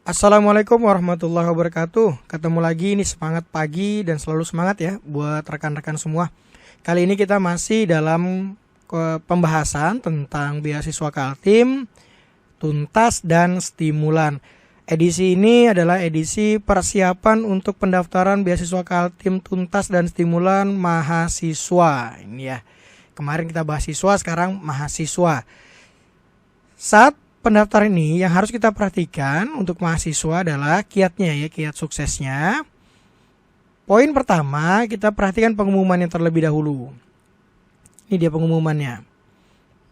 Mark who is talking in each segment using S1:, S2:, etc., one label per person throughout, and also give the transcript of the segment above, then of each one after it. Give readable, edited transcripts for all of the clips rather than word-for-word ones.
S1: Assalamualaikum warahmatullahi wabarakatuh. Ketemu lagi nih, semangat pagi dan selalu semangat ya buat rekan-rekan semua. Kali ini kita masih dalam pembahasan tentang beasiswa Kaltim, tuntas dan stimulan. Edisi ini adalah edisi persiapan untuk pendaftaran beasiswa Kaltim, tuntas dan stimulan mahasiswa. Ini ya. Kemarin kita bahas siswa, sekarang mahasiswa. Saat pendaftaran ini yang harus kita perhatikan untuk mahasiswa adalah kiatnya ya, kiat suksesnya. Poin pertama, kita perhatikan pengumumannya terlebih dahulu. Ini dia pengumumannya.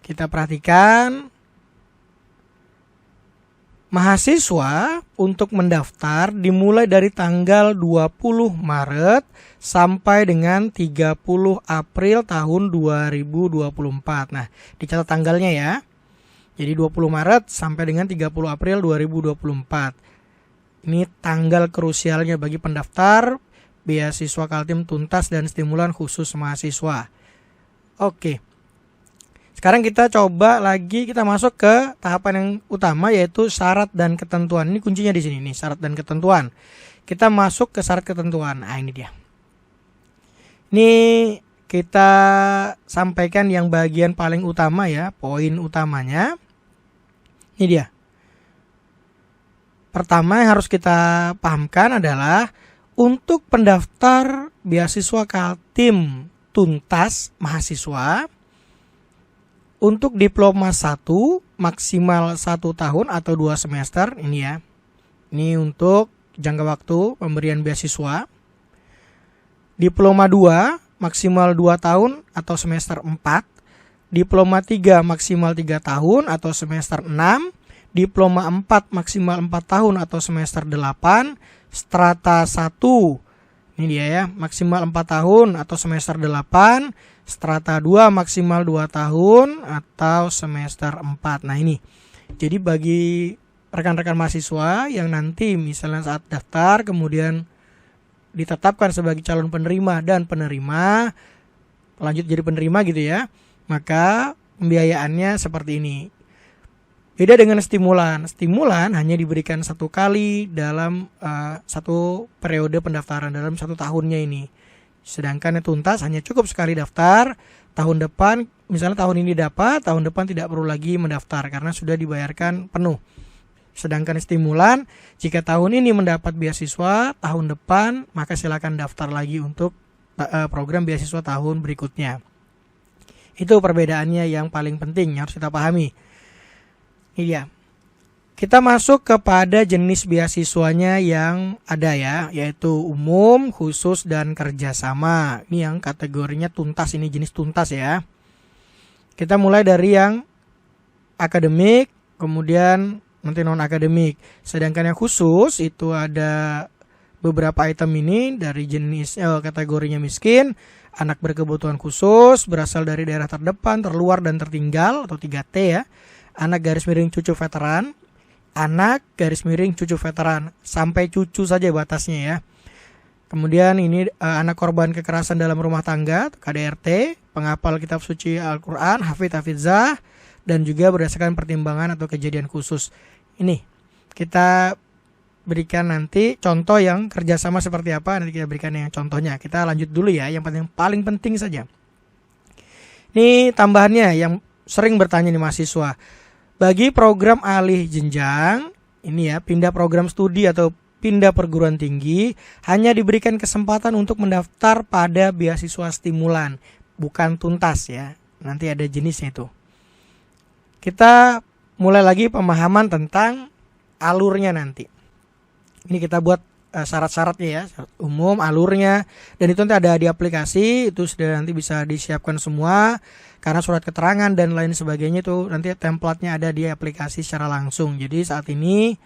S1: Kita perhatikan mahasiswa untuk mendaftar dimulai dari tanggal 20 Maret sampai dengan 30 April tahun 2024. Nah, dicatat tanggalnya ya. Jadi 20 Maret sampai dengan 30 April 2024. Ini tanggal krusialnya bagi pendaftar beasiswa Kaltim tuntas dan stimulan khusus mahasiswa. Oke. Sekarang kita coba lagi, kita masuk ke tahapan yang utama yaitu syarat dan ketentuan. Ini kuncinya di sini nih, syarat dan ketentuan. Kita masuk ke syarat ketentuan. Nah, ini dia. Ini kita sampaikan yang bagian paling utama ya, poin utamanya. Ini dia. Pertama yang harus kita pahamkan adalah untuk pendaftar beasiswa Kaltim tuntas mahasiswa untuk diploma 1 maksimal 1 tahun atau 2 semester ini ya. Ini untuk jangka waktu pemberian beasiswa. Diploma 2 maksimal 2 tahun atau semester 4. Diploma 3 maksimal 3 tahun atau semester 6. Diploma 4 maksimal 4 tahun atau semester 8. Strata 1. Ini dia ya, maksimal 4 tahun atau semester 8. Strata 2 maksimal 2 tahun atau semester 4. Nah ini. Jadi bagi rekan-rekan mahasiswa yang nanti misalnya saat daftar kemudian ditetapkan sebagai calon penerima dan penerima lanjut jadi penerima gitu ya, maka pembiayaannya seperti ini. Beda dengan stimulan. Stimulan hanya diberikan 1 kali dalam 1 periode pendaftaran dalam 1 tahunnya ini. Sedangkan tuntas hanya cukup sekali daftar. Tahun depan, misalnya tahun ini dapat, tahun depan tidak perlu lagi mendaftar karena sudah dibayarkan penuh. Sedangkan stimulan, jika tahun ini mendapat beasiswa, tahun depan maka silakan daftar lagi untuk program beasiswa tahun berikutnya. Itu perbedaannya yang paling penting yang harus kita pahami. Iya. Kita masuk kepada jenis beasiswanya yang ada ya, yaitu umum, khusus, dan kerjasama. Ini yang kategorinya tuntas, ini jenis tuntas ya. Kita mulai dari yang akademik, kemudian nanti non-akademik. Sedangkan yang khusus itu ada beberapa item ini dari jenis kategorinya miskin, anak berkebutuhan khusus, berasal dari daerah terdepan, terluar, dan tertinggal atau 3T ya. Anak garis miring cucu veteran, anak garis miring cucu veteran, sampai cucu saja batasnya ya. Kemudian ini anak korban kekerasan dalam rumah tangga, KDRT, penghafal kitab suci Al-Quran, hafidh-hafizah, dan juga berdasarkan pertimbangan atau kejadian khusus. Ini kita berikan nanti contoh yang kerjasama seperti apa, nanti kita berikan yang contohnya. Kita lanjut dulu ya, yang paling penting saja. Ini tambahannya yang sering bertanya nih mahasiswa. Bagi program alih jenjang, ini ya, pindah program studi atau pindah perguruan tinggi, hanya diberikan kesempatan untuk mendaftar pada beasiswa stimulan, bukan tuntas ya. Nanti ada jenisnya itu. Kita mulai lagi pemahaman tentang alurnya nanti. Ini kita buat syarat-syaratnya ya, syarat umum, alurnya, dan itu nanti ada di aplikasi, itu sudah nanti bisa disiapkan semua. Karena surat keterangan dan lain sebagainya itu nanti template-nya ada di aplikasi secara langsung. Jadi saat ini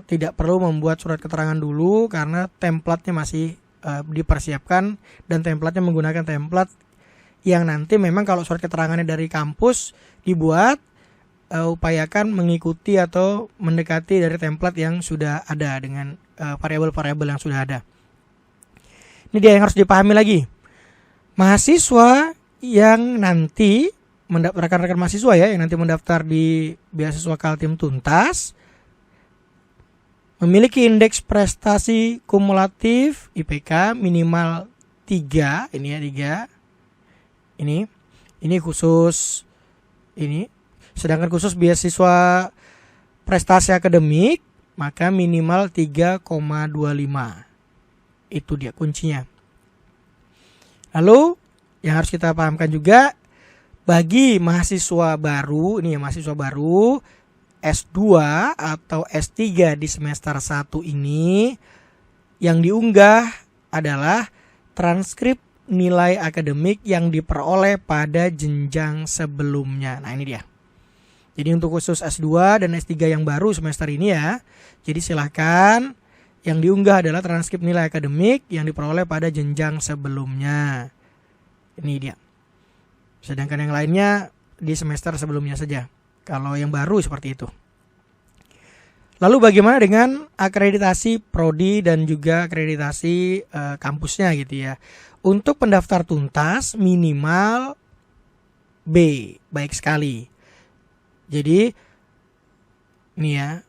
S1: tidak perlu membuat surat keterangan dulu karena template-nya masih dipersiapkan, dan template-nya menggunakan template yang nanti memang kalau surat keterangannya dari kampus dibuat, upayakan mengikuti atau mendekati dari template yang sudah ada dengan variabel-variabel yang sudah ada. Ini dia yang harus dipahami lagi. Mahasiswa yang nanti rekan-rekan mahasiswa ya yang nanti mendaftar di beasiswa Kaltim tuntas, Memiliki indeks prestasi kumulatif IPK minimal 3, ini ya 3. Ini khusus ini. Sedangkan khusus beasiswa prestasi akademik maka minimal 3,25. Itu dia kuncinya. Lalu yang harus kita pahamkan juga bagi mahasiswa baru, ini ya mahasiswa baru S2 atau S3 di semester 1 ini, yang diunggah adalah transkrip nilai akademik yang diperoleh pada jenjang sebelumnya. Nah, ini dia. Jadi untuk khusus S2 dan S3 yang baru semester ini ya, jadi silahkan yang diunggah adalah transkrip nilai akademik yang diperoleh pada jenjang sebelumnya. Ini dia. Sedangkan yang lainnya di semester sebelumnya saja. Kalau yang baru seperti itu. Lalu bagaimana dengan akreditasi prodi dan juga akreditasi kampusnya gitu ya. Untuk pendaftar tuntas minimal B, baik sekali. Jadi ini ya,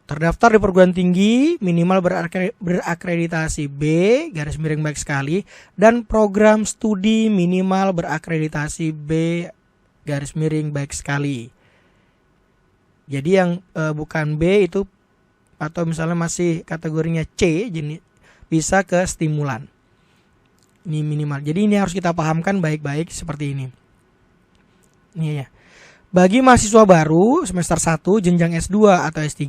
S1: terdaftar di perguruan tinggi minimal berakreditasi B, garis miring baik sekali, dan program studi minimal berakreditasi B, garis miring baik sekali. Jadi yang bukan B itu atau misalnya masih kategorinya C, jenis bisa ke stimulan. Ini minimal. Jadi ini harus kita pahamkan baik-baik seperti ini. Ini ya. Bagi mahasiswa baru semester 1 jenjang S2 atau S3,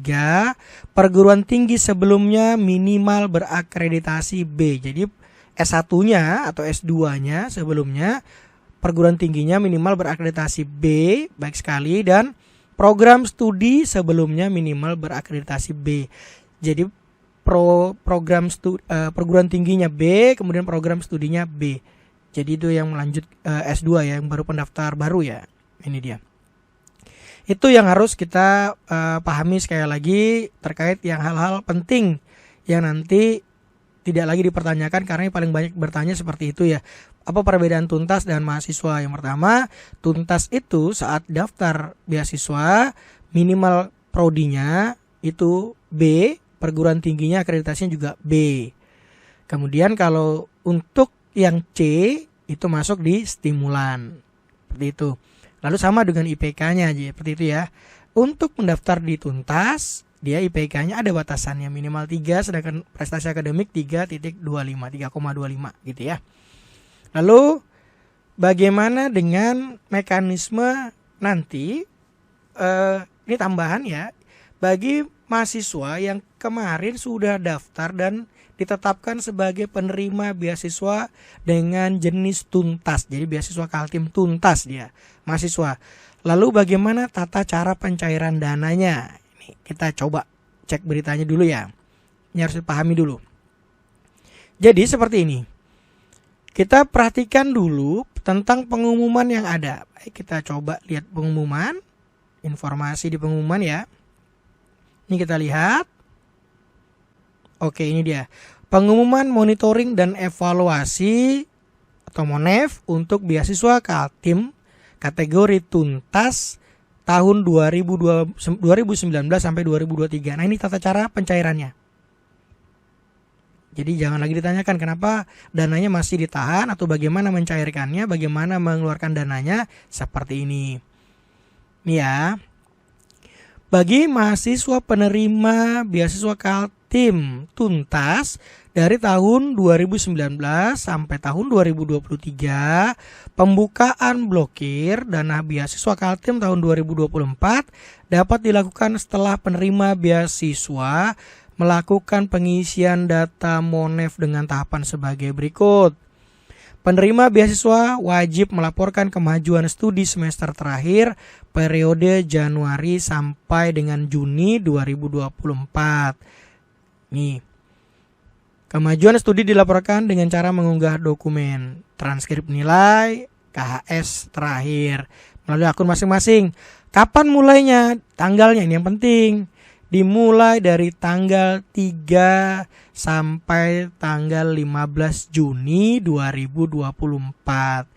S1: perguruan tinggi sebelumnya minimal berakreditasi B. Jadi S1-nya atau S2-nya sebelumnya perguruan tingginya minimal berakreditasi B, baik sekali, dan program studi sebelumnya minimal berakreditasi B. Jadi perguruan tingginya B, kemudian program studinya B. Jadi itu yang melanjut S2 ya, yang baru pendaftar baru ya. Ini dia. Itu yang harus kita pahami sekali lagi terkait yang hal-hal penting yang nanti tidak lagi dipertanyakan karena yang paling banyak bertanya seperti itu ya. Apa perbedaan tuntas dan mahasiswa? Yang pertama, tuntas itu saat daftar beasiswa minimal prodinya itu B, perguruan tingginya akreditasinya juga B. Kemudian kalau untuk yang C itu masuk di stimulan. Seperti itu. Lalu sama dengan IPK-nya aja seperti itu ya. Untuk mendaftar di tuntas, dia IPK-nya ada batasannya minimal 3, sedangkan prestasi akademik 3,25 gitu ya. Lalu bagaimana dengan mekanisme nanti? Ini tambahan ya. Bagi mahasiswa yang kemarin sudah daftar dan ditetapkan sebagai penerima beasiswa dengan jenis tuntas. Jadi beasiswa Kaltim tuntas dia, mahasiswa. Lalu bagaimana tata cara pencairan dananya? Ini kita coba cek beritanya dulu ya. Ini harus dipahami dulu. Jadi seperti ini. Kita perhatikan dulu tentang pengumuman yang ada. Baik, kita coba lihat pengumuman, informasi di pengumuman ya. Ini kita lihat. Oke, ini dia. Pengumuman monitoring dan evaluasi atau MONEV untuk beasiswa Kaltim kategori tuntas tahun 2019 sampai 2023. Nah, ini tata cara pencairannya. Jadi jangan lagi ditanyakan kenapa dananya masih ditahan atau bagaimana mencairkannya, bagaimana mengeluarkan dananya, seperti ini. Ini ya. Bagi mahasiswa penerima beasiswa Kaltim tuntas dari tahun 2019 sampai tahun 2023, pembukaan blokir dana beasiswa Kaltim tahun 2024 dapat dilakukan setelah penerima beasiswa melakukan pengisian data MONEV dengan tahapan sebagai berikut. Penerima beasiswa wajib melaporkan kemajuan studi semester terakhir periode Januari sampai dengan Juni 2024. Nih. Kemajuan studi dilaporkan dengan cara mengunggah dokumen transkrip nilai KHS terakhir melalui akun masing-masing. Kapan mulainya? Tanggalnya ini yang penting. Dimulai dari tanggal 3 sampai tanggal 15 Juni 2024.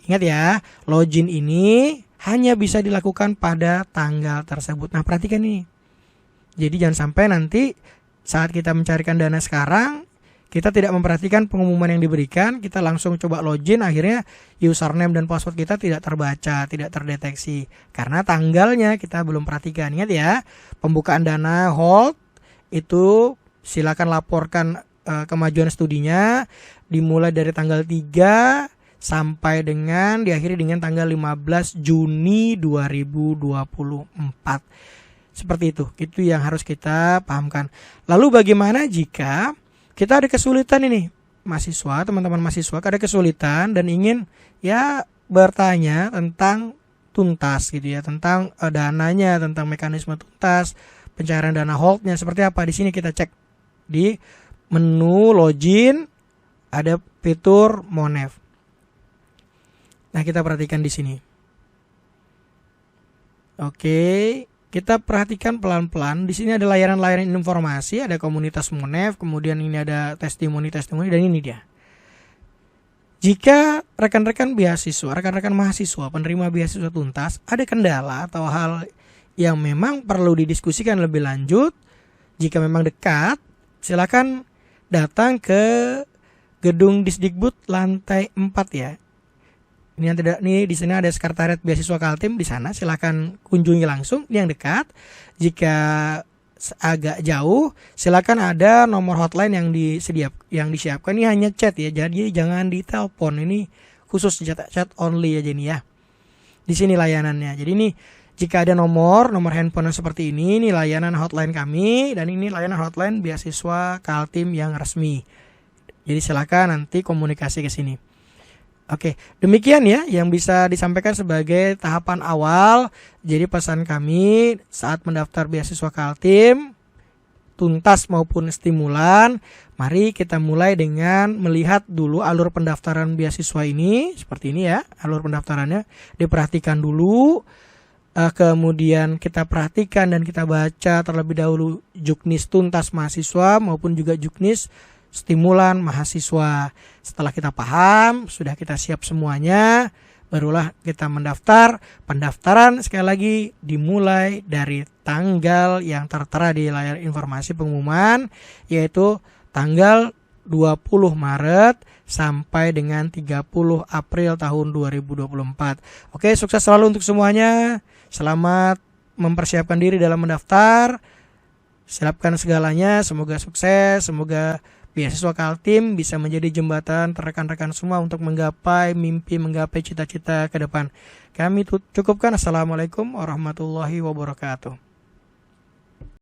S1: Ingat ya, login ini hanya bisa dilakukan pada tanggal tersebut. Nah, perhatikan nih. Jadi jangan sampai nanti saat kita mencarikan dana sekarang, kita tidak memperhatikan pengumuman yang diberikan, kita langsung coba login, akhirnya username dan password kita tidak terbaca, tidak terdeteksi. Karena tanggalnya kita belum perhatikan. Ingat ya, pembukaan dana hold itu silakan laporkan kemajuan studinya dimulai dari tanggal 3 sampai dengan diakhiri dengan tanggal 15 Juni 2024. Seperti itu yang harus kita pahamkan. Lalu bagaimana jika kita ada kesulitan ini, mahasiswa, teman-teman mahasiswa ada kesulitan dan ingin ya bertanya tentang tuntas gitu ya, tentang dananya, tentang mekanisme tuntas, pencairan dana holdnya seperti apa. Di sini kita cek di menu login ada fitur Monev. Nah, kita perhatikan di sini. Oke. Kita perhatikan pelan-pelan. Di sini ada layanan-layanan informasi, ada komunitas Monev, kemudian ini ada testimoni dan ini dia. Jika rekan-rekan mahasiswa, penerima beasiswa tuntas, ada kendala atau hal yang memang perlu didiskusikan lebih lanjut, jika memang dekat, silakan datang ke gedung Disdikbud lantai 4 ya. Ini di sini ada sekretariat beasiswa Kaltim di sana, silakan kunjungi langsung. Ini yang dekat. Jika agak jauh, silakan ada nomor hotline yang disiapkan. Ini hanya chat ya, jadi jangan ditelepon. Ini khusus chat only aja nih ya. Di sini layanannya. Jadi ini jika ada nomor handphone seperti ini layanan hotline kami, dan ini layanan hotline beasiswa Kaltim yang resmi. Jadi silakan nanti komunikasi ke sini. Oke, demikian ya yang bisa disampaikan sebagai tahapan awal. Jadi pesan kami saat mendaftar beasiswa Kaltim, tuntas maupun stimulan, mari kita mulai dengan melihat dulu alur pendaftaran beasiswa ini. Seperti ini ya, alur pendaftarannya diperhatikan dulu. Kemudian kita perhatikan dan kita baca terlebih dahulu juknis tuntas mahasiswa maupun juga juknis stimulan mahasiswa. Setelah kita paham, sudah kita siap semuanya, barulah kita mendaftar. Pendaftaran sekali lagi dimulai dari tanggal yang tertera di layar informasi pengumuman, yaitu tanggal 20 Maret sampai dengan 30 April tahun 2024. Oke, sukses selalu untuk semuanya. Selamat mempersiapkan diri dalam mendaftar. Siapkan segalanya, semoga sukses, semoga beasiswa Kaltim bisa menjadi jembatan rekan-rekan semua untuk menggapai mimpi, menggapai cita-cita ke depan. Kami cukupkan. Assalamualaikum warahmatullahi wabarakatuh.